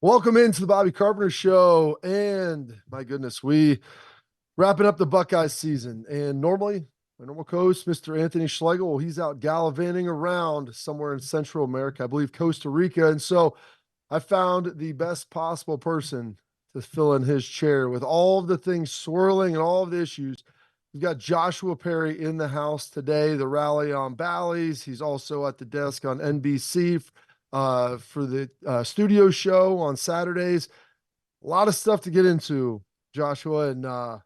Welcome into the Bobby Carpenter Show. And my goodness, we wrapping up the Buckeye season. And normally, my normal host, Mr. Anthony Schlegel, he's out gallivanting around somewhere in Central America, I believe Costa Rica. And so I found the best possible person to fill in his chair with all of the things swirling and all of the issues. We've got Joshua Perry in the house today, the Rally on Bally's. He's also at the desk on NBC for the studio show on Saturdays. A lot of stuff to get into, Joshua, and gonna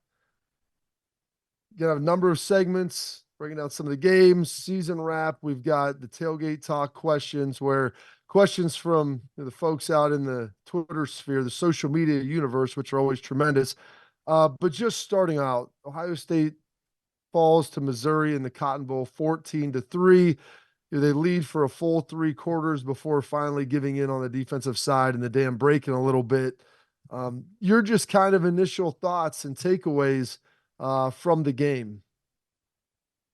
have a number of segments breaking down some of the games, season wrap. We've got the tailgate talk questions, where questions from the folks out in the Twitter sphere, the social media universe, which are always tremendous. But just starting out, Ohio State falls to Missouri in the Cotton Bowl 14-3. They lead for a full three quarters before finally giving in on the defensive side and the dam breaking a little bit. Your just kind of initial thoughts and takeaways from the game.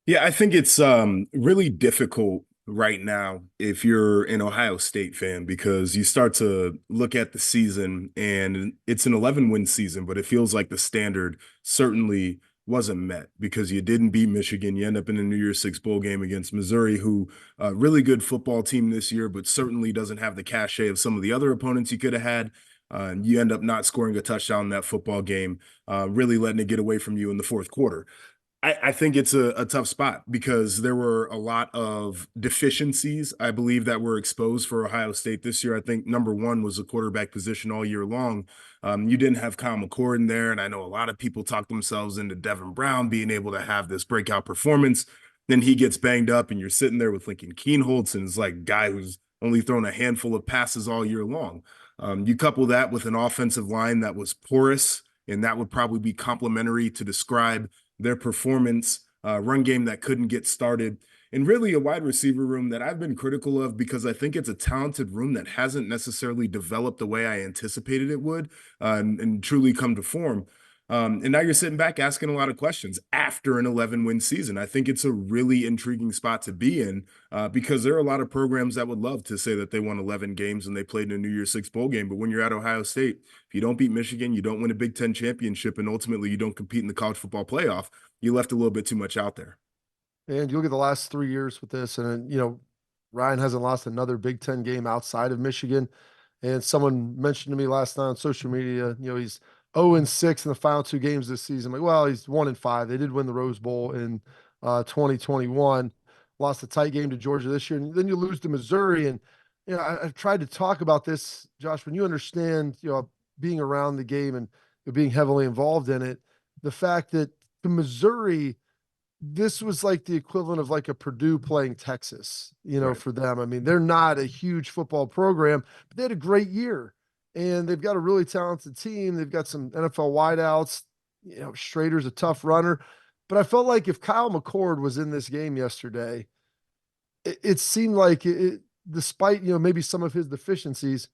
Yeah, I think it's really difficult right now if you're an Ohio State fan because you start to look at the season and it's an 11-win season, but it feels like the standard certainly wasn't met because you didn't beat Michigan. You end up in a New Year's Six bowl game against Missouri, who a really good football team this year, but certainly doesn't have the cachet of some of the other opponents you could have had. And you end up not scoring a touchdown in that football game, really letting it get away from you in the fourth quarter. I think it's a tough spot because there were a lot of deficiencies, I believe, that were exposed for Ohio State this year. I think number one was the quarterback position all year long. You didn't have Kyle McCord in there, and I know a lot of people talked themselves into Devin Brown being able to have this breakout performance. Then he gets banged up, and you're sitting there with Lincoln Keenholz, and it's like a guy who's only thrown a handful of passes all year long. You couple that with an offensive line that was porous, and that would probably be complimentary to describe their performance, run game that couldn't get started, and really a wide receiver room that I've been critical of because I think it's a talented room that hasn't necessarily developed the way I anticipated it would and truly come to form. And now you're sitting back asking a lot of questions after an 11-win season. I think it's a really intriguing spot to be in because there are a lot of programs that would love to say that they won 11 games and they played in a New Year's Six bowl game. But when you're at Ohio State, if you don't beat Michigan, you don't win a Big Ten championship, and ultimately you don't compete in the college football playoff, you left a little bit too much out there. And you look at the last 3 years with this, and Ryan hasn't lost another Big Ten game outside of Michigan. And someone mentioned to me last night on social media, he's 0-6 in the final two games this season. I'm like, well, he's 1-5. They did win the Rose Bowl in 2021, lost a tight game to Georgia this year, and then you lose to Missouri. And I've tried to talk about this, Josh, when you understand, being around the game and being heavily involved in it, the fact that to Missouri, this was like the equivalent of like a Purdue playing Texas, Right. for them. I mean, they're not a huge football program, but they had a great year and they've got a really talented team. They've got some NFL wideouts. Schrader's a tough runner, but I felt like if Kyle McCord was in this game yesterday, it seemed like despite, maybe some of his deficiencies,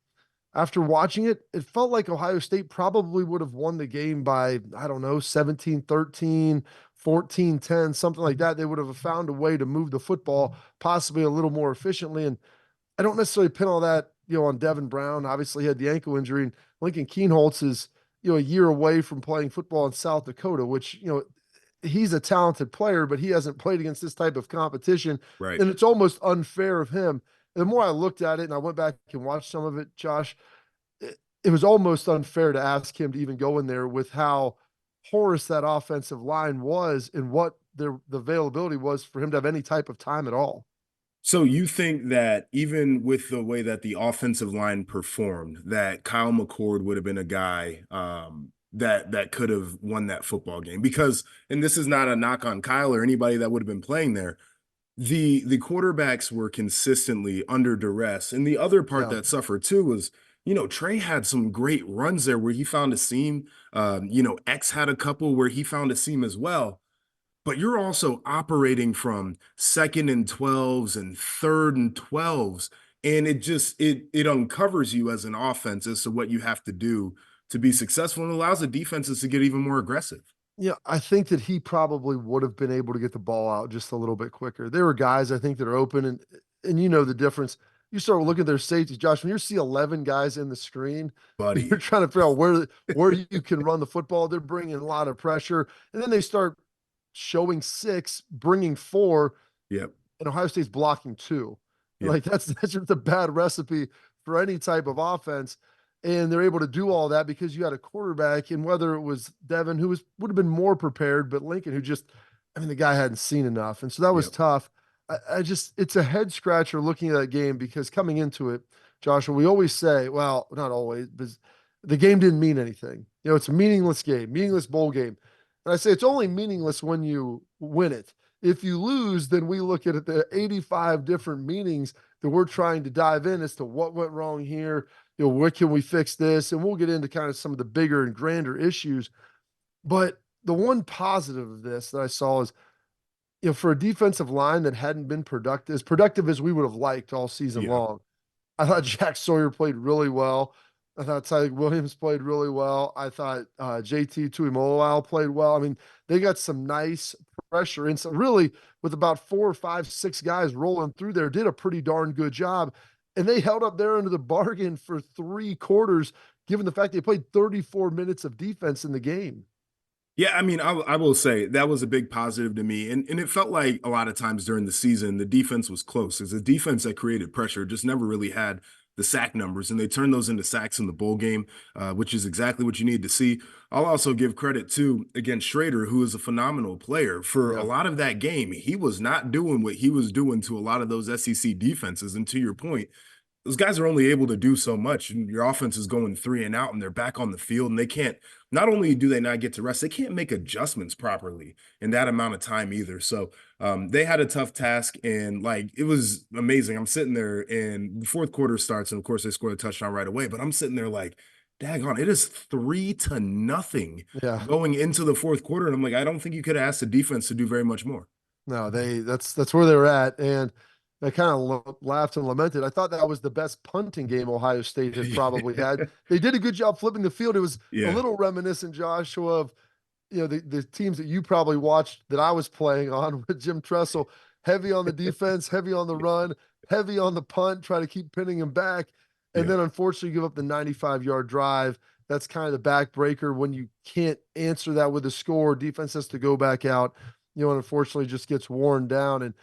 after watching it, it felt like Ohio State probably would have won the game by, I don't know, 17-13, 14-10, something like that. They would have found a way to move the football possibly a little more efficiently. And I don't necessarily pin all that, on Devin Brown. Obviously, he had the ankle injury, and Lincoln Keenholz is, a year away from playing football in South Dakota, which, he's a talented player, but he hasn't played against this type of competition. Right. And it's almost unfair of him. The more I looked at it and I went back and watched some of it, Josh, it was almost unfair to ask him to even go in there with how porous that offensive line was and what the availability was for him to have any type of time at all. So you think that even with the way that the offensive line performed, that Kyle McCord would have been a guy that could have won that football game? Because, and this is not a knock on Kyle or anybody that would have been playing there, the quarterbacks were consistently under duress. And the other part Yeah. that suffered too was, Trey had some great runs there where he found a seam. X had a couple where he found a seam as well. But you're also operating from second and 12s and third and 12s. And it uncovers you as an offense as to what you have to do to be successful and allows the defenses to get even more aggressive. Yeah, I think that he probably would have been able to get the ball out just a little bit quicker. There were guys I think that are open and the difference. you start looking at their safeties, Josh, when you see 11 guys in the screen, you're buddy. trying to figure out where you can run the football. They're bringing a lot of pressure. And then they start showing six, bringing four, Yep. and Ohio State's blocking two. Yep. Like that's just a bad recipe for any type of offense. And they're able to do all that because you had a quarterback, and whether it was Devin, who would have been more prepared, but Lincoln, who just, I mean, the guy hadn't seen enough. And so that was Yep. tough. I just, it's a head scratcher looking at that game because coming into it, Joshua, we always say, well, not always, but the game didn't mean anything. You know, it's a meaningless game, meaningless bowl game. And I say it's only meaningless when you win it. If you lose, then we look at it, the 85 different meanings that we're trying to dive in as to what went wrong here. You know, where can we fix this? And we'll get into kind of some of the bigger and grander issues. But the one positive of this that I saw is, you know, for a defensive line that hadn't been as productive as we would have liked all season Yeah. long, I thought Jack Sawyer played really well. I thought Tyler Williams played really well. I thought JT Tuimoloau played well. I mean, they got some nice pressure and some really with about 4 or 5, 6 guys rolling through there, did a pretty darn good job. And they held up there under the bargain for 3 quarters, given the fact they played 34 minutes of defense in the game. Yeah, I mean, I will say that was a big positive to me. And it felt like a lot of times during the season, the defense was close. It's a defense that created pressure, just never really had the sack numbers. And they turned those into sacks in the bowl game, which is exactly what you need to see. I'll also give credit to, again, Schrader, who is a phenomenal player. For a Yeah. lot of that game, he was not doing what he was doing to a lot of those SEC defenses. And to your point, those guys are only able to do so much, and your offense is going 3 and out, and they're back on the field, and they can't. Not only do they not get to rest, they can't make adjustments properly in that amount of time either. So they had a tough task, and like it was amazing. I'm sitting there, and the fourth quarter starts, and of course they scored a touchdown right away. But I'm sitting there like, daggone, it is 3-0 Yeah. going into the fourth quarter, and I'm like, I don't think you could ask the defense to do very much more. No, that's where they were at. And I kind of laughed and lamented. I thought that was the best punting game Ohio State had probably had. They did a good job flipping the field. It was a Yeah, little reminiscent, Joshua, of the teams that you probably watched that I was playing on with Jim Tressel, heavy on the defense, heavy on the run, heavy on the punt, try to keep pinning him back. And yeah, then unfortunately give up the 95-yard drive. That's kind of the backbreaker when you can't answer that with a score. Defense has to go back out, and unfortunately just gets worn down. And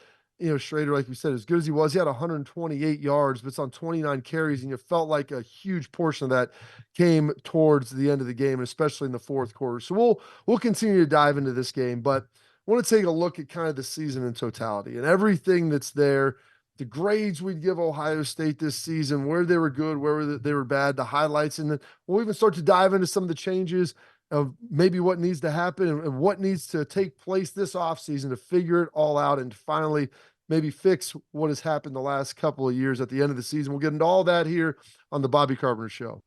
Schrader, like we said, as good as he was, he had 128 yards, but it's on 29 carries, and you felt like a huge portion of that came towards the end of the game, especially in the fourth quarter. So we'll continue to dive into this game, but I want to take a look at kind of the season in totality and everything that's there, the grades we'd give Ohio State this season, where they were good, where they were bad, the highlights, and then we'll even start to dive into some of the changes of maybe what needs to happen and what needs to take place this offseason to figure it all out and finally maybe fix what has happened the last couple of years at the end of the season. We'll get into all that here on the Bobby Carpenter Show.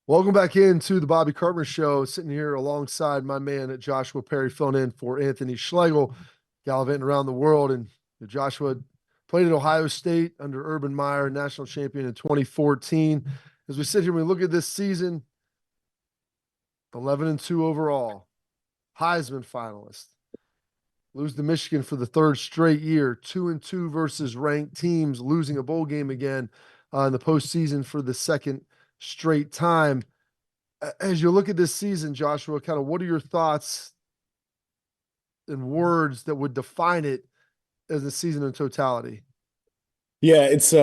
Welcome back into the Bobby Carpenter Show. Sitting here alongside my man Joshua Perry, filling in for Anthony Schlegel, gallivanting around the world. And Joshua played at Ohio State under Urban Meyer, national champion in 2014. As we sit here, we look at this season, 11-2 overall, Heisman finalist, lose to Michigan for the third straight year, 2-2 versus ranked teams, losing a bowl game again in the postseason for the second straight time. As you look at this season, Joshua, kind of what are your thoughts and words that would define it as a season in totality? yeah. It's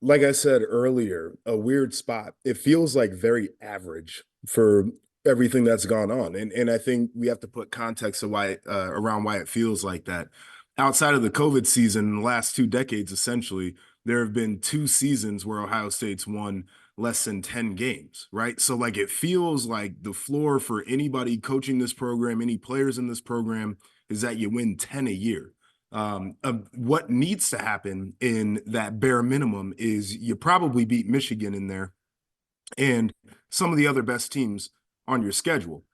like I said earlier, a weird spot. It feels like very average for everything that's gone on, and I think we have to put context of why around why it feels like that. Outside of the COVID season, in the last 2 decades, essentially, there have been 2 seasons where Ohio State's won less than 10 games, right? So like it feels like the floor for anybody coaching this program, any players in this program, is that you win 10 a year. What needs to happen in that bare minimum is you probably beat Michigan in there and some of the other best teams on your schedule.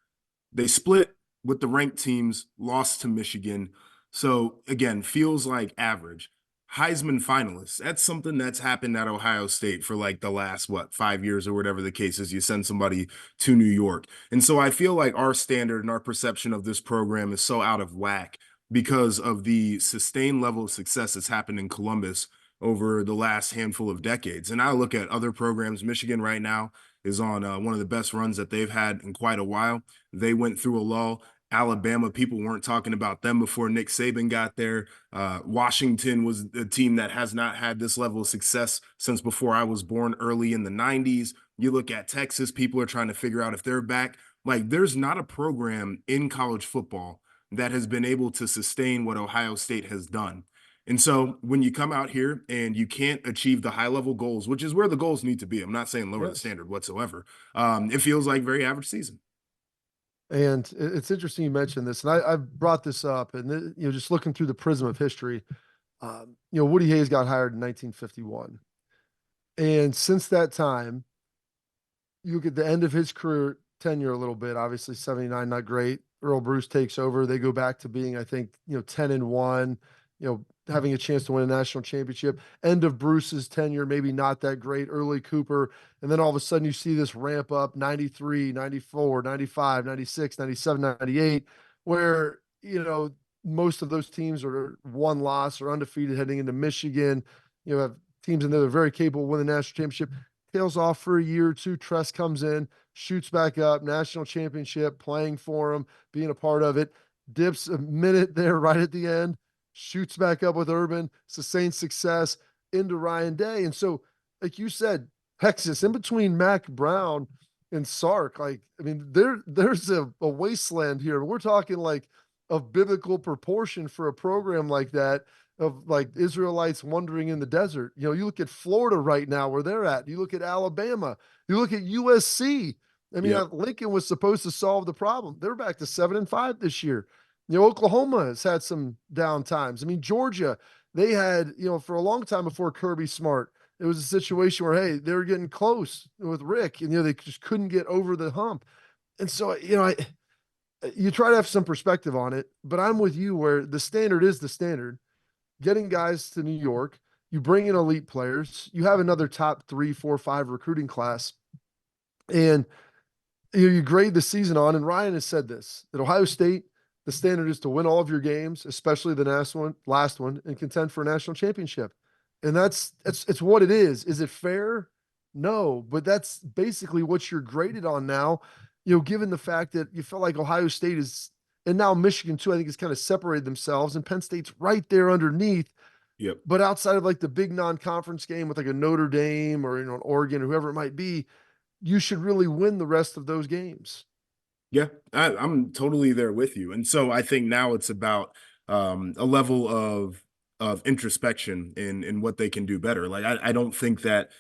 They split with the ranked teams, lost to Michigan. So again, feels like average. Heisman finalists. That's something that's happened at Ohio State for like the last, what, 5 years or whatever the case is. You send somebody to New York. And so I feel like our standard and our perception of this program is so out of whack because of the sustained level of success that's happened in Columbus over the last handful of decades. And I look at other programs. Michigan right now is on one of the best runs that they've had in quite a while. They went through a lull. Alabama, people weren't talking about them before Nick Saban got there. Washington was a team that has not had this level of success since before I was born, early in the 90s. You look at Texas, people are trying to figure out if they're back. Like, there's not a program in college football that has been able to sustain what Ohio State has done. And so when you come out here and you can't achieve the high level goals, which is where the goals need to be, I'm not saying lower the Yes. standard whatsoever. It feels like very average season. And it's interesting you mentioned this, and I've brought this up, and just looking through the prism of history, Woody Hayes got hired in 1951, and since that time, you look at the end of his career tenure a little bit. Obviously, 79 not great. Earl Bruce takes over. They go back to being, I think, 10-1. Having a chance to win a national championship. End of Bruce's tenure, maybe not that great. Early Cooper. And then all of a sudden you see this ramp up 93, 94, 95, 96, 97, 98, where, most of those teams are one loss or undefeated heading into Michigan. Have teams in there that are very capable of winning the national championship. Tails off for a year or two. Tress comes in, shoots back up, national championship, playing for him, being a part of it. Dips a minute there right at the end, shoots back up with Urban, sustained success into Ryan Day. And so, like you said, Texas, in between Mac Brown and Sark, there's a wasteland here. We're talking like of biblical proportion for a program like that, of like Israelites wandering in the desert. You look at Florida right now where they're at. You look at Alabama. You look at USC. Yep. Lincoln was supposed to solve the problem. They're back to 7-5 this year. Oklahoma has had some down times. Georgia, they had, for a long time before Kirby Smart, it was a situation where, hey, they were getting close with Rick and, they just couldn't get over the hump. And so, you try to have some perspective on it, but I'm with you where the standard is the standard. Getting guys to New York, you bring in elite players, you have another top 3, 4, 5 recruiting class, and you grade the season on. And Ryan has said this, that Ohio State, the standard is to win all of your games, especially the last one, and contend for a national championship. And it's what it is. Is it fair? No, but that's basically what you're graded on now. Given the fact that you felt like Ohio State is, and now Michigan too, I think has kind of separated themselves, and Penn State's right there underneath. Yep. But outside of like the big non-conference game with like a Notre Dame or an Oregon or whoever it might be, you should really win the rest of those games. Yeah, I'm totally there with you. And so I think now it's about a level of introspection in what they can do better. Like, I don't think that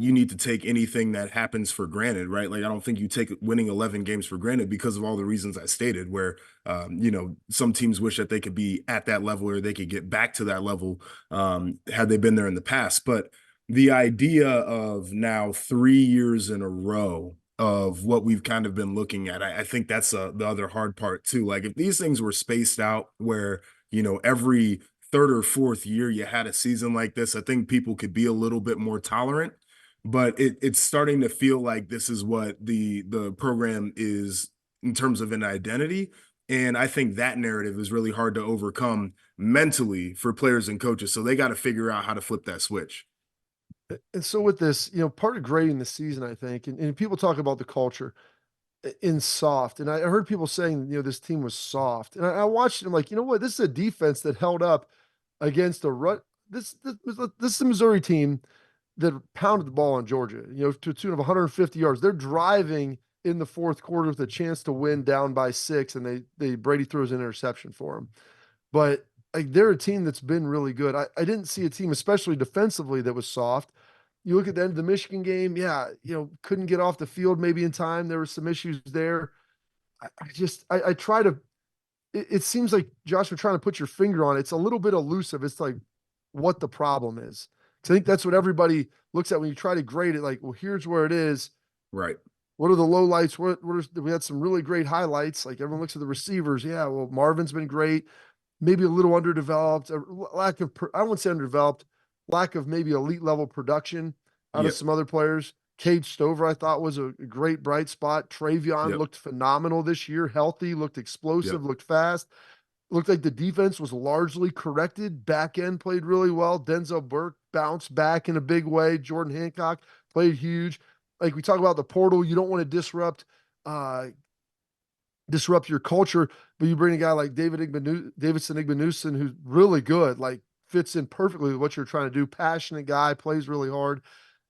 you need to take anything that happens for granted, right? Like, I don't think you take winning 11 games for granted because of all the reasons I stated, where, some teams wish that they could be at that level or they could get back to that level had they been there in the past. But the idea of now 3 years in a row of what we've kind of been looking at, I think that's the other hard part too. Like, if these things were spaced out where, every third or fourth year you had a season like this, I think people could be a little bit more tolerant. But it's starting to feel like this is what the program is in terms of an identity. And I think that narrative is really hard to overcome mentally for players and coaches. So they got to figure out how to flip that switch. And so with this, part of grading the season, I think, and people talk about the culture in soft, and I heard people saying, this team was soft, and I watched it. I'm like, you know what? This is a defense that held up against a run. This is a Missouri team that pounded the ball on Georgia, to a tune of 150 yards. They're driving in the fourth quarter with a chance to win down by 6, and they Brady throws an interception for them. But like, they're a team that's been really good. I didn't see a team, especially defensively, that was soft. You look at the end of the Michigan game, yeah, couldn't get off the field maybe in time. There were some issues there. I try to, it seems like, Josh, we're trying to put your finger on it. It's a little bit elusive. It's like what the problem is. Because I think that's what everybody looks at when you try to grade it. Like, well, here's where it is. Right. What are the lowlights? We had some really great highlights. Like, everyone looks at the receivers. Yeah, well, Marvin's been great. maybe a little underdeveloped, a lack of, I wouldn't say underdeveloped, lack of maybe elite level production out of Yep. some other players. Cade Stover, I thought, was a great bright spot. Travion Yep. looked phenomenal this year, healthy, looked Yep. explosive, looked fast. Looked like the defense was largely corrected. Back end played really well. Denzel Burke bounced back in a big way. Jordan Hancock played huge. Like we talk about the portal, you don't want to uh, disrupt your culture, but you bring a guy like Davidson Igbenusson, who's really good, like fits in perfectly with what you're trying to do. Passionate guy, plays really hard.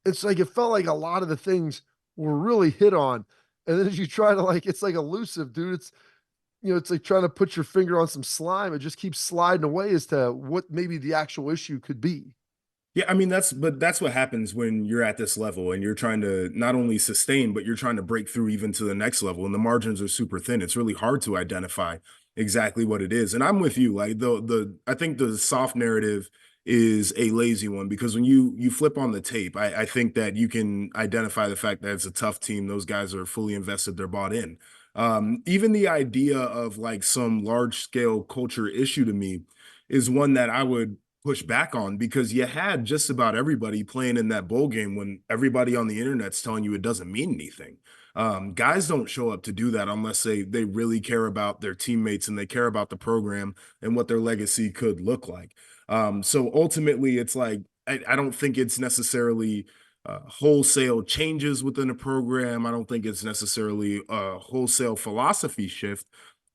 It's like it felt like a lot of the things were really hit on. And then as you try to like, it's like elusive, dude. It's like trying to put your finger on some slime. It just keeps sliding away as to what maybe the actual issue could be. Yeah, I mean that's what happens when you're at this level and you're trying to not only sustain, but you're trying to break through even to the next level, and the margins are super thin. It's really hard to identify exactly what it is. And I'm with you. Like the I think the soft narrative is a lazy one because when you flip on the tape, I think that you can identify the fact that it's a tough team. Those guys are fully invested, they're bought in. Even the idea of like some large scale culture issue to me is one that I would push back on because you had just about everybody playing in that bowl game when everybody on the internet's telling you it doesn't mean anything. Guys don't show up to do that unless they really care about their teammates and they care about the program and what their legacy could look like. So ultimately, it's like I don't think it's necessarily wholesale changes within a program. I don't think it's necessarily a wholesale philosophy shift.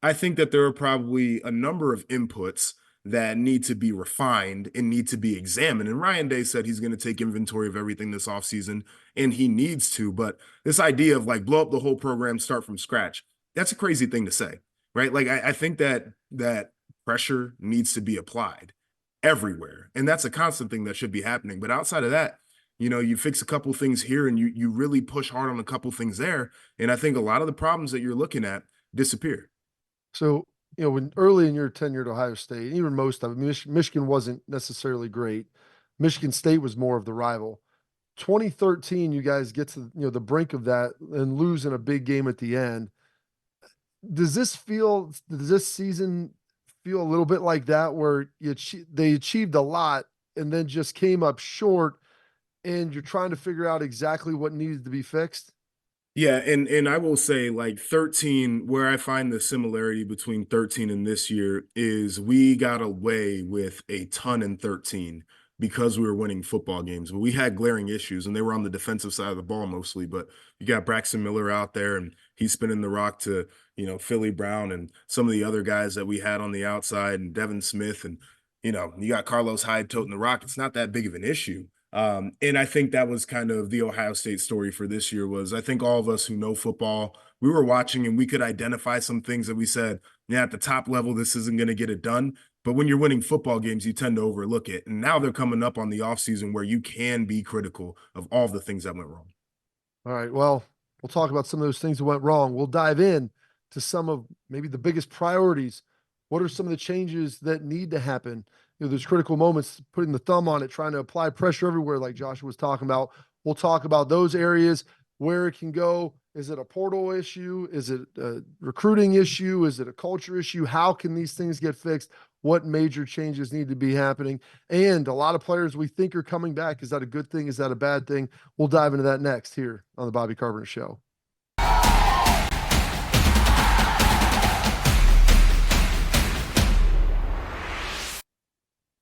I think that there are probably a number of inputs that need to be refined and need to be examined. And Ryan Day said he's going to take inventory of everything this offseason, and he needs to. But this idea of like blow up the whole program, start from scratch, that's a crazy thing to say, right? Like I think that pressure needs to be applied everywhere. And that's a constant thing that should be happening. But outside of that, you fix a couple things here and you really push hard on a couple things there. And I think a lot of the problems that you're looking at disappear. So, when early in your tenure at Ohio State, even most of it, Michigan wasn't necessarily great. Michigan State was more of the rival. 2013, you guys get to the brink of that and lose in a big game at the end. Does this season feel a little bit like that, where they achieved a lot and then just came up short, and you're trying to figure out exactly what needed to be fixed? Yeah, and I will say like 13, where I find the similarity between 13 and this year is we got away with a ton in 13 because we were winning football games. But we had glaring issues and they were on the defensive side of the ball mostly. But you got Braxton Miller out there and he's spinning the rock to, Philly Brown and some of the other guys that we had on the outside and Devin Smith and you got Carlos Hyde toting the rock. It's not that big of an issue. And I think that was kind of the Ohio State story for this year was I think all of us who know football, we were watching and we could identify some things that we said, yeah, at the top level, this isn't going to get it done. But when you're winning football games, you tend to overlook it. And now they're coming up on the offseason where you can be critical of all the things that went wrong. All right. Well, we'll talk about some of those things that went wrong. We'll dive in to some of maybe the biggest priorities. What are some of the changes that need to happen? There's critical moments, putting the thumb on it, trying to apply pressure everywhere, like Joshua was talking about. We'll talk about those areas, where it can go. Is it a portal issue? Is it a recruiting issue? Is it a culture issue? How can these things get fixed? What major changes need to be happening? And a lot of players we think are coming back. Is that a good thing? Is that a bad thing? We'll dive into that next here on the Bobby Carpenter Show.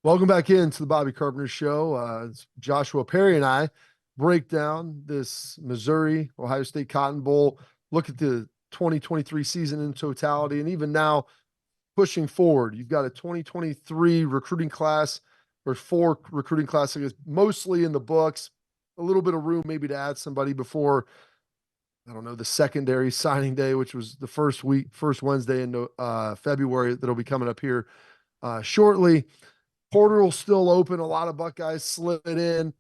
Welcome back into the Bobby Carpenter Show. It's Joshua Perry and I break down this Missouri Ohio State Cotton Bowl, look at the 2023 season in totality, and even now pushing forward. You've got a 2023 recruiting class, or 4 recruiting classes, mostly in the books. A little bit of room maybe to add somebody before, I don't know, the secondary signing day, which was the first Wednesday in February, that'll be coming up here shortly. Portal still open. A lot of Buckeyes slid in.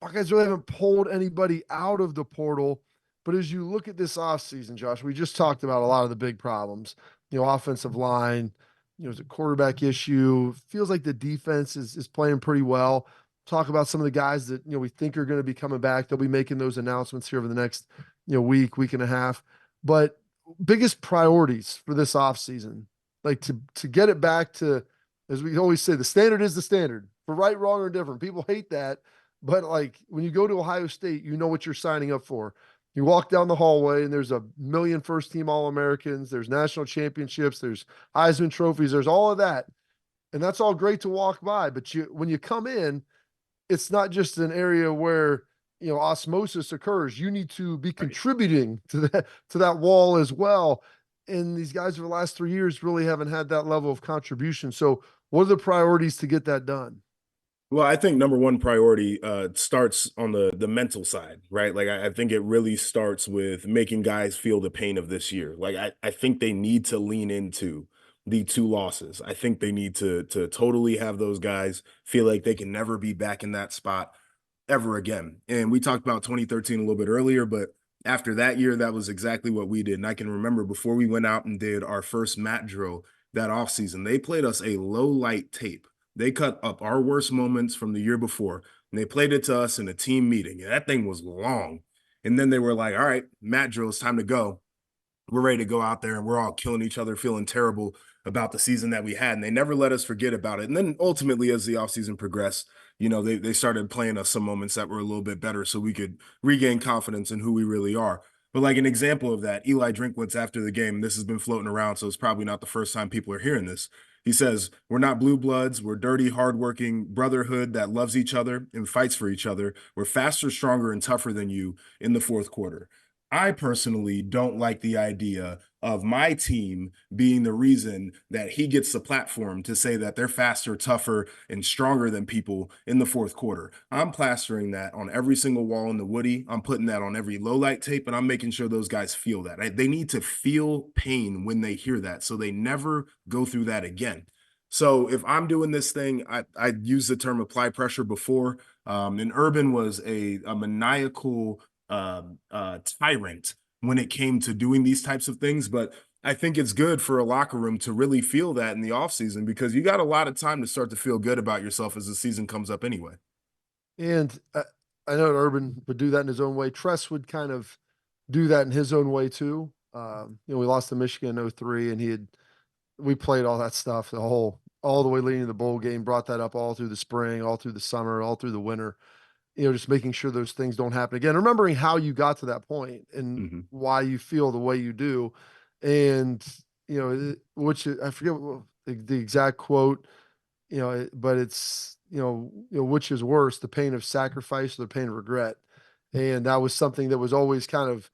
Buckeyes really haven't pulled anybody out of the portal. But as you look at this offseason, Josh, we just talked about a lot of the big problems. Offensive line, it's a quarterback issue. Feels like the defense is playing pretty well. Talk about some of the guys that we think are going to be coming back. They'll be making those announcements here over the next week and a half. But biggest priorities for this offseason. like to get it back to, as we always say, the standard is the standard for right, wrong, or different. People hate that, but like when you go to Ohio State, you know what you're signing up for. You walk down the hallway and there's a million first team All Americans, there's national championships, there's Heisman trophies, there's all of that. And that's all great to walk by. But when you come in, it's not just an area where osmosis occurs. You need to be Right. contributing to that wall as well. And these guys over the last 3 years really haven't had that level of contribution. So what are the priorities to get that done? Well, I think number one priority starts on the mental side, right? Like I think it really starts with making guys feel the pain of this year. Like I think they need to lean into the two losses. I think they need to totally have those guys feel like they can never be back in that spot ever again. And we talked about 2013 a little bit earlier, but after that year, that was exactly what we did. And I can remember before we went out and did our first mat drill that offseason, they played us a low light tape. They cut up our worst moments from the year before and they played it to us in a team meeting. And that thing was long. And then they were like, all right, mat drill, it's time to go. We're ready to go out there and we're all killing each other, feeling terrible about the season that we had. And they never let us forget about it. And then ultimately, as the offseason progressed, they started playing us some moments that were a little bit better so we could regain confidence in who we really are. But like an example of that, Eli Drinkwitz after the game, this has been floating around, so it's probably not the first time people are hearing this. He says, we're not blue bloods. We're dirty, hardworking brotherhood that loves each other and fights for each other. We're faster, stronger, and tougher than you in the fourth quarter. I personally don't like the idea of my team being the reason that he gets the platform to say that they're faster, tougher, and stronger than people in the fourth quarter. I'm plastering that on every single wall in the Woody. I'm putting that on every low light tape, and I'm making sure those guys feel that. They need to feel pain when they hear that so they never go through that again. So if I'm doing this thing, I used the term apply pressure before. And Urban was a maniacal tyrant when it came to doing these types of things. But I think it's good for a locker room to really feel that in the offseason because you got a lot of time to start to feel good about yourself as the season comes up anyway. And I know Urban would do that in his own way. Tress would kind of do that in his own way too. We lost to Michigan in 03 and we played all that stuff, all the way leading to the bowl game, brought that up all through the spring, all through the summer, all through the winter. Just making sure those things don't happen again. Remembering how you got to that point and Mm-hmm. why you feel the way you do. And, which I forget the exact quote, but it's, which is worse, the pain of sacrifice or the pain of regret. And that was something that was always kind of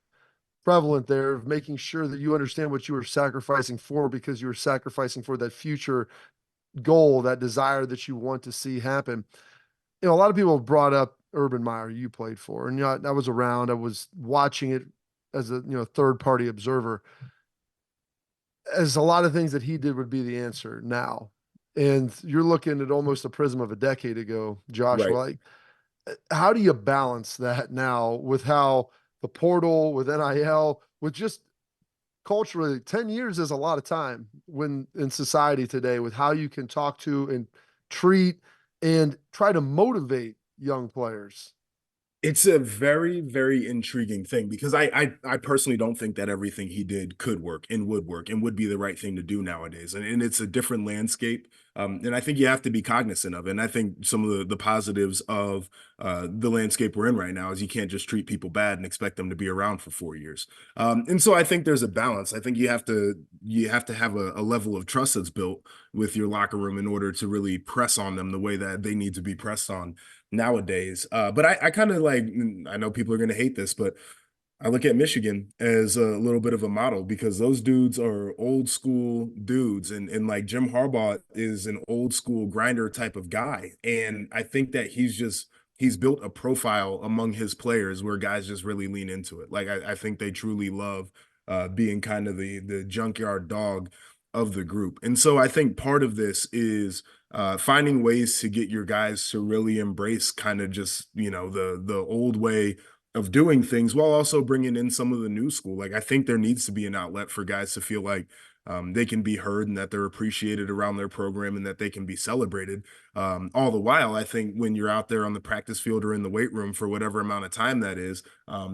prevalent there of making sure that you understand what you were sacrificing for because you were sacrificing for that future goal, that desire that you want to see happen. A lot of people have brought up Urban Meyer you played for, and I was around. I was watching it as a third party observer. As a lot of things that he did would be the answer now, and you're looking at almost a prism of a decade ago, Joshua. Right. Like, how do you balance that now with how the portal, with NIL, with just culturally, 10 years is a lot of time when in society today with how you can talk to and treat and try to motivate young players. It's a very, very intriguing thing because I personally don't think that everything he did could work and would be the right thing to do nowadays. And it's a different landscape. And I think you have to be cognizant of it. And I think some of the positives of the landscape we're in right now is you can't just treat people bad and expect them to be around for 4 years. And so I think there's a balance. I think you have to have a level of trust that's built with your locker room in order to really press on them the way that they need to be pressed on nowadays. But I kind of like, I know people are going to hate this, but I look at Michigan as a little bit of a model because those dudes are old school dudes. And like Jim Harbaugh is an old school grinder type of guy. And I think that he's built a profile among his players where guys just really lean into it. Like I think they truly love being kind of the junkyard dog of the group. And so I think part of this is finding ways to get your guys to really embrace kind of just the old way of doing things while also bringing in some of the new school. Like I think there needs to be an outlet for guys to feel like they can be heard and that they're appreciated around their program and that they can be celebrated. All the while, I think when you're out there on the practice field or in the weight room for whatever amount of time that is,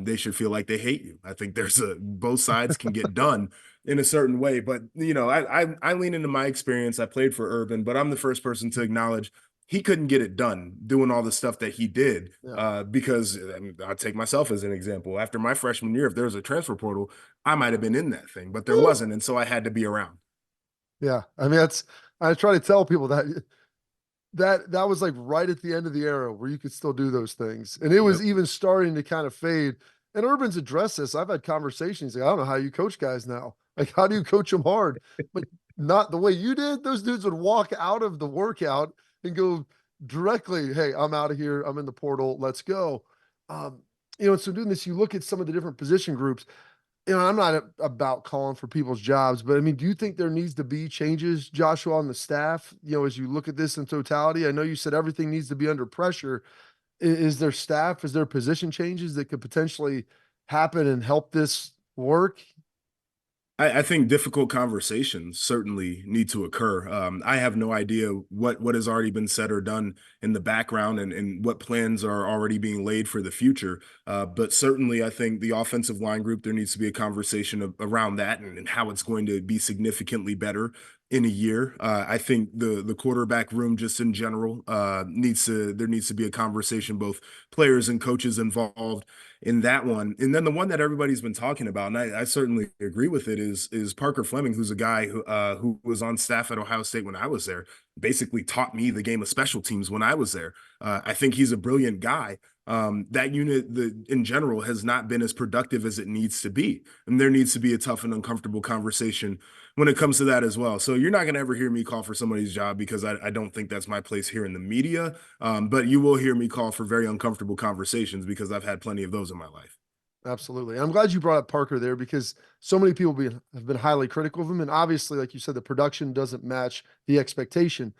they should feel like they hate you. I think both sides can get done. in a certain way. But I lean into my experience. I played for Urban, but I'm the first person to acknowledge he couldn't get it done doing all the stuff that he did. Yeah. Because I mean, I'll take myself as an example. After my freshman year, if there was a transfer portal, I might have been in that thing, but there wasn't, and so I had to be around. Yeah. I mean, I try to tell people that was like right at the end of the era where you could still do those things. And it was Yep. even starting to kind of fade. And Urban's addressed this. I've had conversations. Like, I don't know how you coach guys now. Like, how do you coach them hard? But not the way you did. Those dudes would walk out of the workout and go directly, hey, I'm out of here. I'm in the portal. Let's go. Um, so doing this, you look at some of the different position groups. I'm not about calling for people's jobs, but I mean, do you think there needs to be changes, Joshua, on the staff? As you look at this in totality, I know you said everything needs to be under pressure. Is there staff? Is there position changes that could potentially happen and help this work? I think difficult conversations certainly need to occur. I have no idea what has already been said or done in the background and what plans are already being laid for the future. But certainly, I think the offensive line group, there needs to be a conversation around that and how it's going to be significantly better in a year. I think the quarterback room just in general there needs to be a conversation, both players and coaches involved in that one. And then the one that everybody's been talking about, and I certainly agree with it, is Parker Fleming, who's a guy who was on staff at Ohio State when I was there, basically taught me the game of special teams when I was there. I think he's a brilliant guy. That unit in general has not been as productive as it needs to be. And there needs to be a tough and uncomfortable conversation when it comes to that as well. So you're not going to ever hear me call for somebody's job because I don't think that's my place here in the media. But you will hear me call for very uncomfortable conversations because I've had plenty of those in my life. Absolutely. I'm glad you brought up Parker there because so many people have been highly critical of him. And obviously, like you said, the production doesn't match the expectation.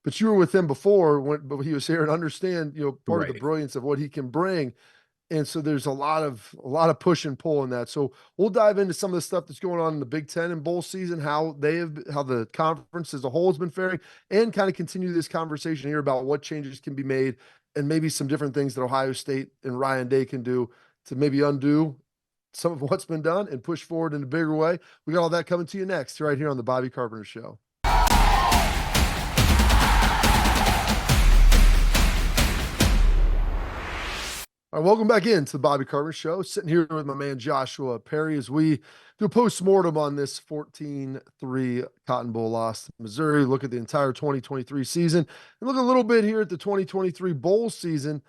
But you were with him before but he was here and understand, part of the Right. brilliance of what he can bring. And so there's a lot of push and pull in that. So we'll dive into some of the stuff that's going on in the Big Ten and bowl season, how the conference as a whole has been faring, and kind of continue this conversation here about what changes can be made and maybe some different things that Ohio State and Ryan Day can do to maybe undo some of what's been done and push forward in a bigger way. We got all that coming to you next, right here on the Bobby Carpenter Show. All right, welcome back into the Bobby Carpenter Show. Sitting here with my man Joshua Perry as we do a post-mortem on this 14-3 Cotton Bowl loss to Missouri. Look at the entire 2023 season and look a little bit here at the 2023 bowl season.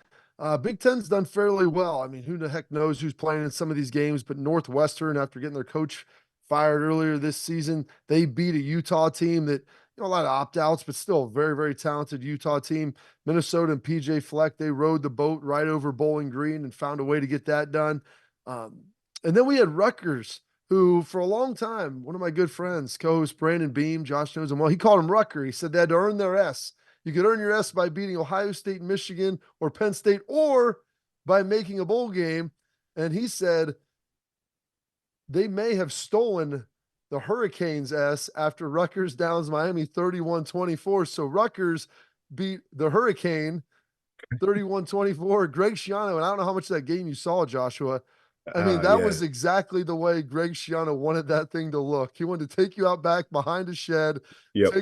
Big Ten's done fairly well. I mean, who the heck knows who's playing in some of these games, but Northwestern, after getting their coach fired earlier this season, they beat a Utah team that, a lot of opt-outs, but still a very, very talented Utah team. Minnesota and PJ Fleck, they rode the boat right over Bowling Green and found a way to get that done. And then we had Rutgers, who for a long time, one of my good friends, co-host Brandon Beam, Josh knows him well, he called him Rucker. He said they had to earn their S. You could earn your S by beating Ohio State, Michigan, or Penn State, or by making a bowl game. And he said they may have stolen the Hurricanes S after Rutgers downs Miami 31-24. So Rutgers beat the Hurricane 31-24. Greg Schiano, and I don't know how much of that game you saw, Joshua. I mean, that was exactly the way Greg Schiano wanted that thing to look. He wanted to take you out back behind a shed, Yep.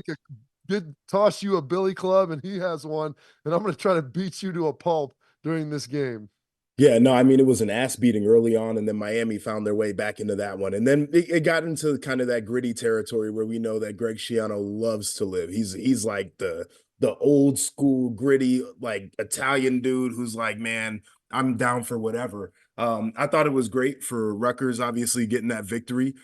toss you a billy club, and he has one, and I'm going to try to beat you to a pulp during this game. Yeah, no, I mean, it was an ass beating early on, and then Miami found their way back into that one. And then it got into kind of that gritty territory where we know that Greg Schiano loves to live. He's like the old school gritty, like Italian dude who's like, man, I'm down for whatever. I thought it was great for Rutgers, obviously getting that victory,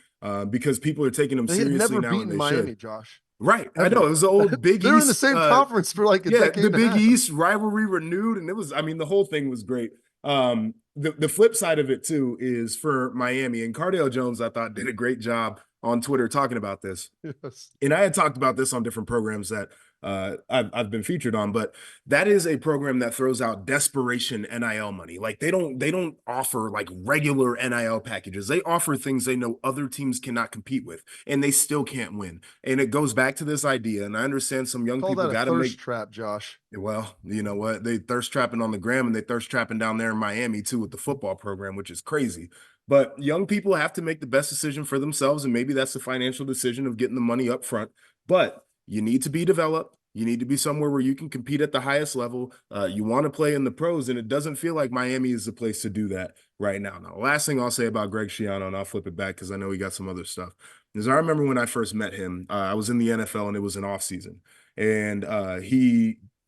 because people are taking them They had seriously never now, and beaten they Miami, should. Josh. Right. I Ever. know. It was the old Big East. They're in the same conference for like a decade. The and a Big half. East rivalry renewed. And the whole thing was great. The flip side of it too is for Miami, and Cardale Jones, I thought, did a great job on Twitter talking about this. Yes. And I had talked about this on different programs that I've been featured on, but that is a program that throws out desperation NIL money. Like they don't offer like regular NIL packages. They offer things they know other teams cannot compete with, and they still can't win. And it goes back to this idea. And I understand some young Call people that a got to make. thirst trap, Josh. Well, you know what? They thirst trapping on the gram and they thirst trapping down there in Miami too with the football program, which is crazy. But young people have to make the best decision for themselves. And maybe that's the financial decision of getting the money up front. But you need to be developed. You need to be somewhere where you can compete at the highest level. You want to play in the pros, and it doesn't feel like Miami is the place to do that right now. Now, the last thing I'll say about Greg Schiano, and I'll flip it back because I know he got some other stuff, is I remember when I first met him, I was in the NFL and it was an off season. And I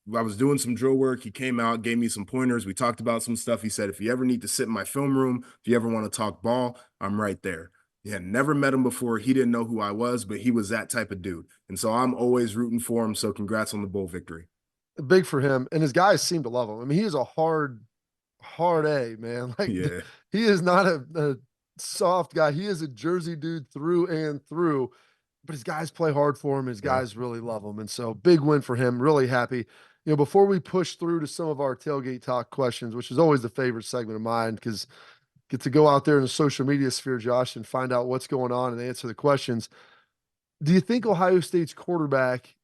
was doing some drill work. He came out, gave me some pointers. We talked about some stuff. He said, if you ever need to sit in my film room, if you ever want to talk ball, I'm right there. Yeah, never met him before. He didn't know who I was, but he was that type of dude. And so I'm always rooting for him. So congrats on the bowl victory. Big for him. And his guys seem to love him. I mean, he is a hard A, man. Like Yeah. he is not a soft guy. He is a Jersey dude through and through. But his guys play hard for him. His Yeah. guys really love him. And so big win for him. Really happy. Before we push through to some of our tailgate talk questions, which is always the favorite segment of mine, because get to go out there in the social media sphere, Josh, and find out what's going on and answer the questions. Do you think Ohio State's quarterback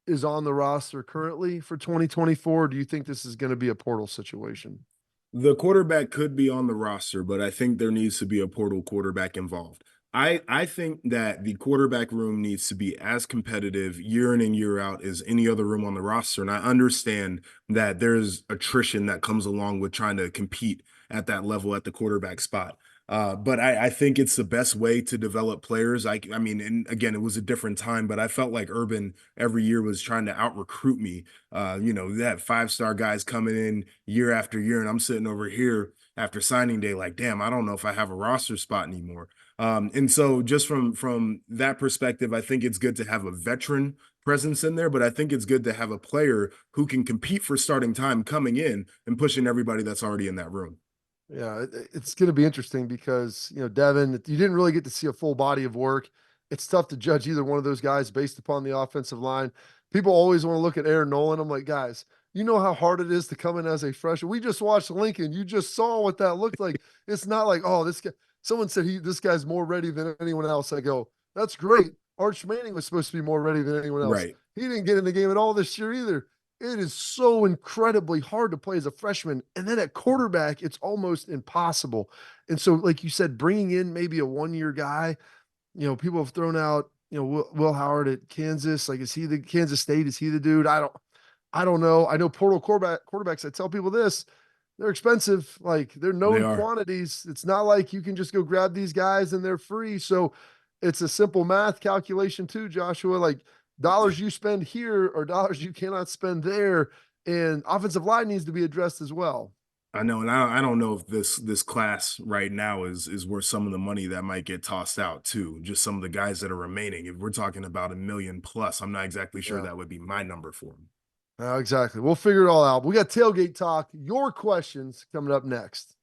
is on the roster currently for 2024? Do you think this is going to be a portal situation? The quarterback could be on the roster, but I think there needs to be a portal quarterback involved. I think that the quarterback room needs to be as competitive year in and year out as any other room on the roster. And I understand that there's attrition that comes along with trying to compete at that level at the quarterback spot. But I think it's the best way to develop players. I mean, and again, it was a different time, but I felt like Urban every year was trying to out recruit me. That 5-star guys coming in year after year, and I'm sitting over here after signing day, like, damn, I don't know if I have a roster spot anymore. And so just from that perspective, I think it's good to have a veteran presence in there, but I think it's good to have a player who can compete for starting time coming in and pushing everybody that's already in that room. Yeah, it's going to be interesting because, Devin, you didn't really get to see a full body of work. It's tough to judge either one of those guys based upon the offensive line. People always want to look at Aaron Nolan. I'm like, guys, you know how hard it is to come in as a freshman. We just watched Lincoln. You just saw what that looked like. It's not like, oh, this guy, someone said this guy's more ready than anyone else. I go, that's great. Arch Manning was supposed to be more ready than anyone else. Right. He didn't get in the game at all this year either. It is so incredibly hard to play as a freshman. And then at quarterback, it's almost impossible. And so, like you said, bringing in maybe a one-year guy, people have thrown out, Will Howard at Kansas. Like, is he the Kansas State? Is he the dude? I don't know. I know portal quarterbacks. I tell people this, they're expensive. Like, they're known quantities. It's not like you can just go grab these guys and they're free. So it's a simple math calculation too, Joshua. Like, dollars you spend here or dollars you cannot spend there, and offensive line needs to be addressed as well. I know, and I don't know if this class right now is worth some of the money that might get tossed out too. Just some of the guys that are remaining. If we're talking about $1 million plus, I'm not exactly sure that would be my number for them. Exactly. We'll figure it all out. We got tailgate talk. Your questions coming up next.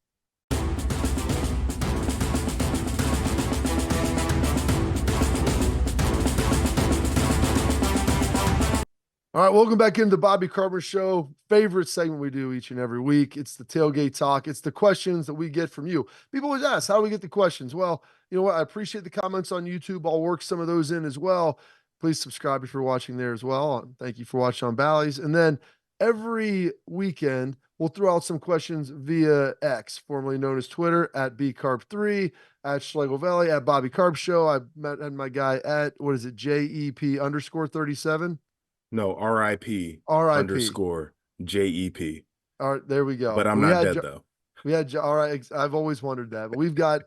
All right, welcome back into the Bobby Carpenter Show. Favorite segment we do each and every week. It's the tailgate talk. It's the questions that we get from you. People always ask, how do we get the questions? Well, you know what? I appreciate the comments on YouTube. I'll work some of those in as well. Please subscribe if you're watching there as well. Thank you for watching on Bally's. And then every weekend, we'll throw out some questions via X, formerly known as Twitter, at BCarp3, at Schlegel Valley, at Bobby Carp Show. I met my guy at, JEP_37. No, RIP _JEP. All right, there we go. But I'm not dead though. All right. I've always wondered that, but we've got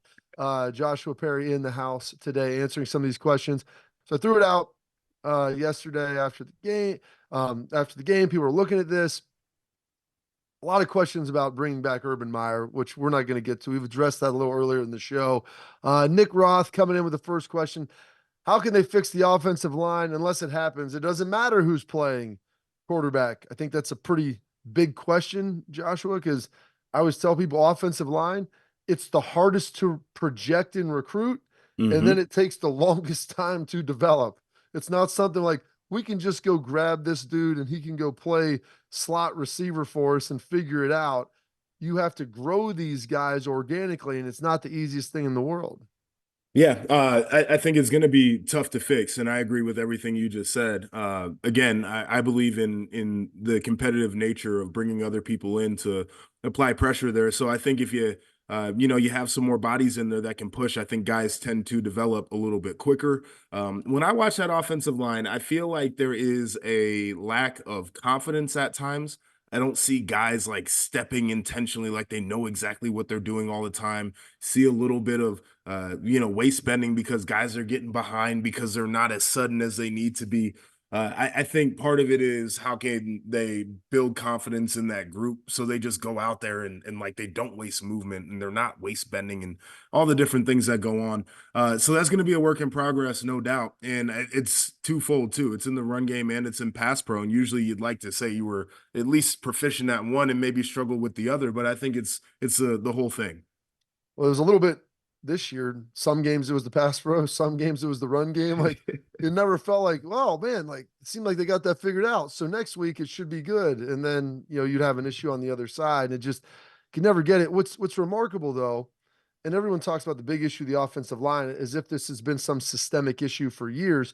Joshua Perry in the house today answering some of these questions. So I threw it out yesterday after the game. People were looking at this. A lot of questions about bringing back Urban Meyer, which we're not going to get to. We've addressed that a little earlier in the show. Nick Roth coming in with the first question. How can they fix the offensive line unless it happens? It doesn't matter who's playing quarterback. I think that's a pretty big question, Joshua, because I always tell people offensive line, it's the hardest to project and recruit, and then it takes the longest time to develop. It's not something like we can just go grab this dude and he can go play slot receiver for us and figure it out. You have to grow these guys organically, and it's not the easiest thing in the world. Yeah, I think it's going to be tough to fix, and I agree with everything you just said. Again, I believe in the competitive nature of bringing other people in to apply pressure there. So I think if you have some more bodies in there that can push, I think guys tend to develop a little bit quicker. When I watch that offensive line, I feel like there is a lack of confidence at times. I don't see guys like stepping intentionally like they know exactly what they're doing all the time. See a little bit of waist bending because guys are getting behind because they're not as sudden as they need to be. I think part of it is how can they build confidence in that group so they just go out there and like they don't waste movement and they're not waist bending and all the different things that go on. So that's going to be a work in progress, no doubt. And it's twofold too. It's in the run game and it's in pass pro. And usually you'd like to say you were at least proficient at one and maybe struggle with the other, but I think it's the whole thing. Well, it was a little bit this year. Some games it was the pass pro, some games it was the run game. Like it never felt like, well, man, like it seemed like they got that figured out. So next week it should be good. And then, you'd have an issue on the other side. It just can never get it. What's remarkable though, and everyone talks about the big issue, the offensive line, as if this has been some systemic issue for years.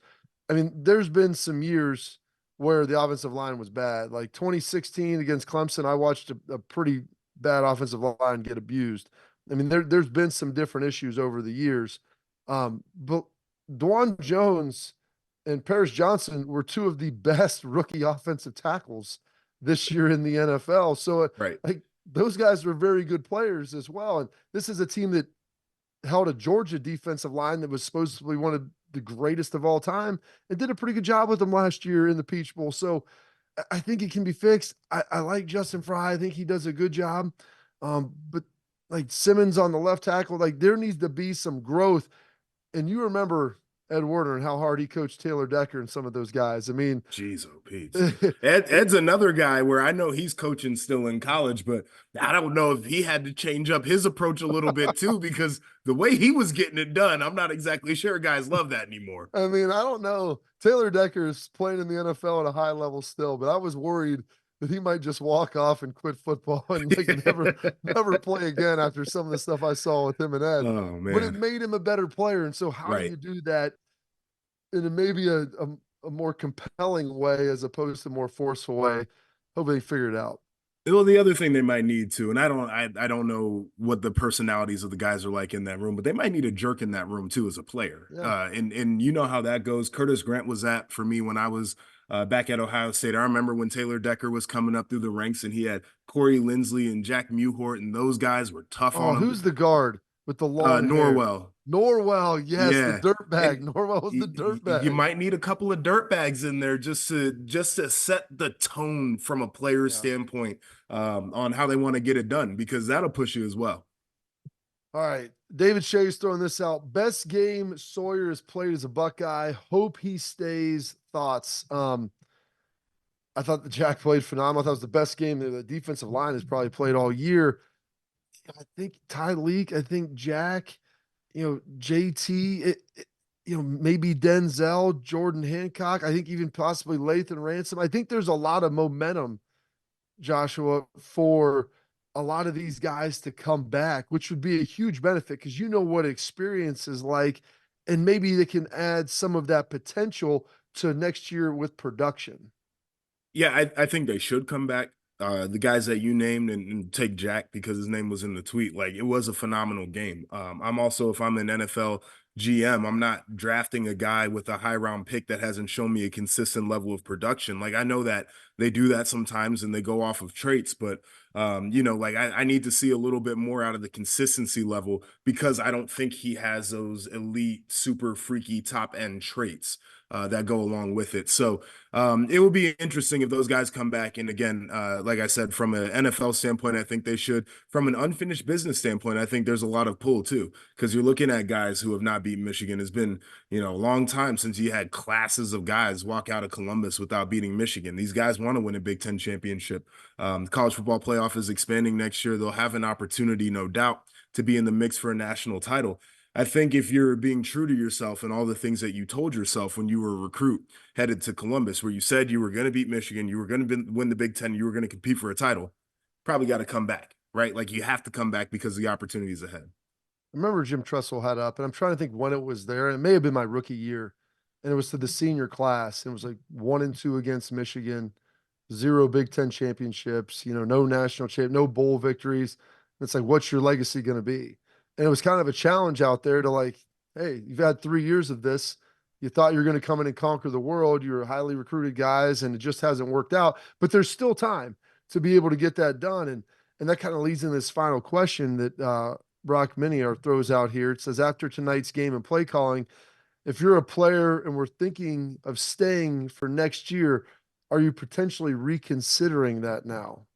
I mean, there's been some years where the offensive line was bad. Like 2016 against Clemson, I watched a pretty bad offensive line get abused. I mean, there's been some different issues over the years. But Dwan Jones and Paris Johnson were two of the best rookie offensive tackles this year in the NFL. So Right. like those guys were very good players as well. And this is a team that held a Georgia defensive line that was supposed to be one of the greatest of all time and did a pretty good job with them last year in the Peach Bowl. So I think it can be fixed. I like Justin Fry. I think he does a good job. But like Simmons on the left tackle, like there needs to be some growth. And you remember Ed Warner and how hard he coached Taylor Decker and some of those guys. I mean, Jeez, oh Pete. Ed's another guy where I know he's coaching still in college, but I don't know if he had to change up his approach a little bit too, because the way he was getting it done, I'm not exactly sure guys love that anymore. I mean, I don't know. Taylor Decker is playing in the NFL at a high level still, but I was worried that he might just walk off and quit football and like never play again after some of the stuff I saw with him and Ed. Oh But it man. made him a better player. And so how do Right. you do that in maybe a more compelling way as opposed to more forceful way? Hopefully they figure it out. Well, the other thing they might need to, and I don't know what the personalities of the guys are like in that room, but they might need a jerk in that room too as a player. Yeah. And you know how that goes. Curtis Grant was that for me when I was back at Ohio State. I remember when Taylor Decker was coming up through the ranks, and he had Corey Lindsley and Jack Muhort, and those guys were tough Oh, on him. who's the guard with the long hair? Norwell. Norwell, yes, the Yeah. dirt bag. And Norwell was the dirt you bag. might need a couple of dirt bags in there just to set the tone from a player's Yeah. standpoint on how they want to get it done, because that'll push you as well. All right. David Shea's throwing this out. Best game Sawyer has played as a Buckeye. Hope he stays. Thoughts. I thought the Jack played phenomenal. I thought it was the best game that the defensive line has probably played all year. I think Ty Leak, I think Jack, JT, maybe Denzel, Jordan Hancock. I think even possibly Lathan Ransom. I think there's a lot of momentum, Joshua, for a lot of these guys to come back, which would be a huge benefit because you know what experience is like, and maybe they can add some of that potential to next year with production. Yeah, I think they should come back. The guys that you named, and take Jack because his name was in the tweet. Like, it was a phenomenal game. I'm also, if I'm an NFL GM, I'm not drafting a guy with a high round pick that hasn't shown me a consistent level of production. Like, I know that they do that sometimes and they go off of traits, but like I need to see a little bit more out of the consistency level, because I don't think he has those elite, super freaky top end traits that go along with it. So it will be interesting if those guys come back. And again, like I said, from an NFL standpoint, I think they should. From an unfinished business standpoint, I think there's a lot of pull too, because you're looking at guys who have not beaten Michigan. It's been, a long time since you had classes of guys walk out of Columbus without beating Michigan. These guys want to win a Big Ten championship. The college football playoff is expanding next year. They'll have an opportunity, no doubt, to be in the mix for a national title. I think if you're being true to yourself and all the things that you told yourself when you were a recruit headed to Columbus, where you said you were going to beat Michigan, you were going to win the Big Ten, you were going to compete for a title, probably got to come back, right? Like you have to come back because the opportunity is ahead. I remember Jim Tressel had up, and I'm trying to think when it was there. It may have been my rookie year, and it was to the senior class. And it was like 1-2 against Michigan, 0 Big Ten championships, no national champ, no bowl victories. And it's like, what's your legacy going to be? And it was kind of a challenge out there to like, hey, you've had 3 years of this. You thought you were going to come in and conquer the world. You're highly recruited guys, and it just hasn't worked out. But there's still time to be able to get that done. And that kind of leads into this final question that Brock Miniar throws out here. It says, after tonight's game and play calling, if you're a player and we're thinking of staying for next year, are you potentially reconsidering that now?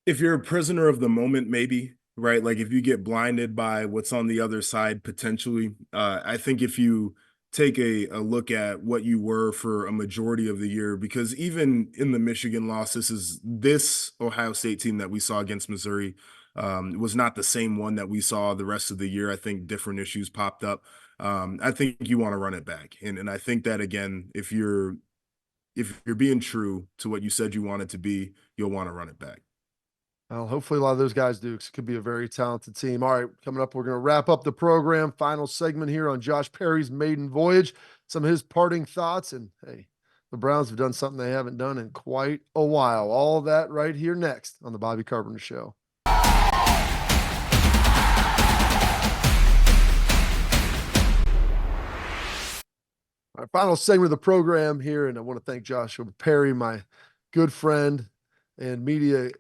If you're a prisoner of the moment, maybe, right? Like if you get blinded by what's on the other side, potentially. I think if you take a look at what you were for a majority of the year, because even in the Michigan loss, this Ohio State team that we saw against Missouri was not the same one that we saw the rest of the year. I think different issues popped up. I think you want to run it back. And I think that, again, if you're being true to what you said you wanted to be, you'll want to run it back. Well, hopefully a lot of those guys do, 'cause it could be a very talented team. All right, coming up, we're going to wrap up the program. Final segment here on Josh Perry's maiden voyage, some of his parting thoughts. And hey, the Browns have done something they haven't done in quite a while. All of that right here next on the Bobby Carpenter Show. Our final segment of the program here, and I want to thank Joshua Perry, my good friend and media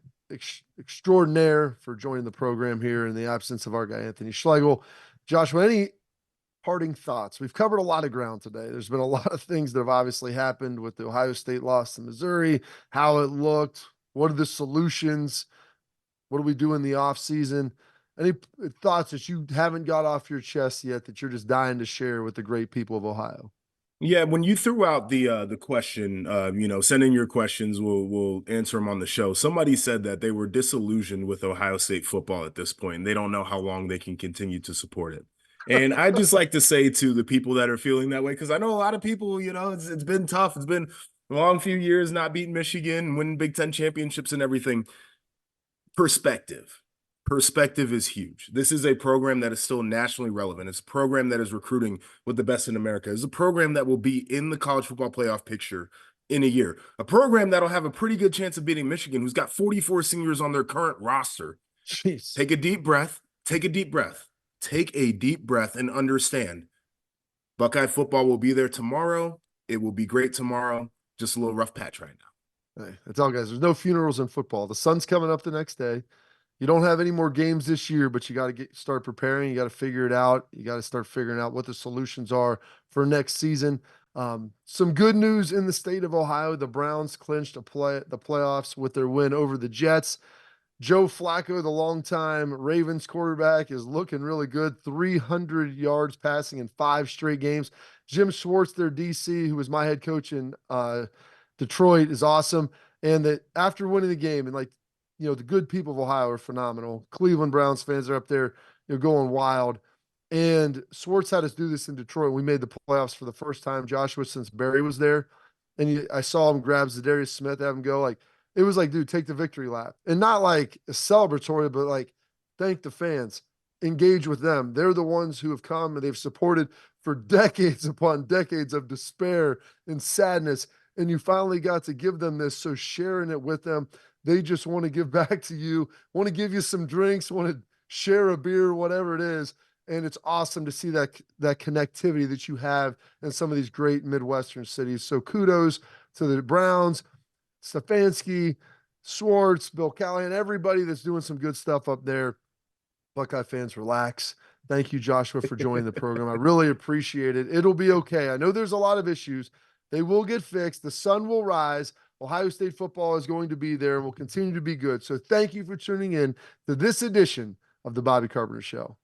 extraordinaire, for joining the program here in the absence of our guy, Anthony Schlegel. Joshua, any parting thoughts? We've covered a lot of ground today. There's been a lot of things that have obviously happened with the Ohio State loss to Missouri, how it looked, what are the solutions, what do we do in the off season? Any thoughts that you haven't got off your chest yet that you're just dying to share with the great people of Ohio? Yeah, when you threw out the question, send in your questions, we'll answer them on the show. Somebody said that they were disillusioned with Ohio State football at this point. They don't know how long they can continue to support it. And I just like to say to the people that are feeling that way, because I know a lot of people, it's been tough. It's been a long few years not beating Michigan, winning Big Ten championships and everything. Perspective. Perspective is huge. This is a program that is still nationally relevant. It's a program that is recruiting with the best in America. It's a program that will be in the college football playoff picture in a year. A program that'll have a pretty good chance of beating Michigan, who's got 44 seniors on their current roster. Jeez. Take a deep breath. Take a deep breath. Take a deep breath and understand Buckeye football will be there tomorrow. It will be great tomorrow. Just a little rough patch right now. Hey, that's all, guys. There's no funerals in football. The sun's coming up the next day. You don't have any more games this year, but you got to start preparing. You got to figure it out. You got to start figuring out what the solutions are for next season. Some good news in the state of Ohio. The Browns clinched the playoffs with their win over the Jets. Joe Flacco, the longtime Ravens quarterback, is looking really good. 300 yards passing in 5 straight games. Jim Schwartz, their DC, who was my head coach in Detroit, is awesome. And that after winning the game, and the good people of Ohio are phenomenal. Cleveland Browns fans are up there, going wild. And Schwartz had us do this in Detroit. We made the playoffs for the first time, Joshua, since Barry was there. And I saw him grab Zadarius Smith, have him go. It was like, dude, take the victory lap. And not like a celebratory, but like, thank the fans. Engage with them. They're the ones who have come and they've supported for decades upon decades of despair and sadness. And you finally got to give them this. So sharing it with them, they just want to give back to you, want to give you some drinks, want to share a beer, whatever it is. And it's awesome to see that connectivity that you have in some of these great Midwestern cities. So kudos to the Browns, Stefanski, Schwartz, Bill Callahan, everybody that's doing some good stuff up there. Buckeye fans, relax. Thank you, Joshua, for joining the program. I really appreciate it. It'll be okay. I know there's a lot of issues. They will get fixed. The sun will rise. Ohio State football is going to be there and will continue to be good. So thank you for tuning in to this edition of the Bobby Carpenter Show.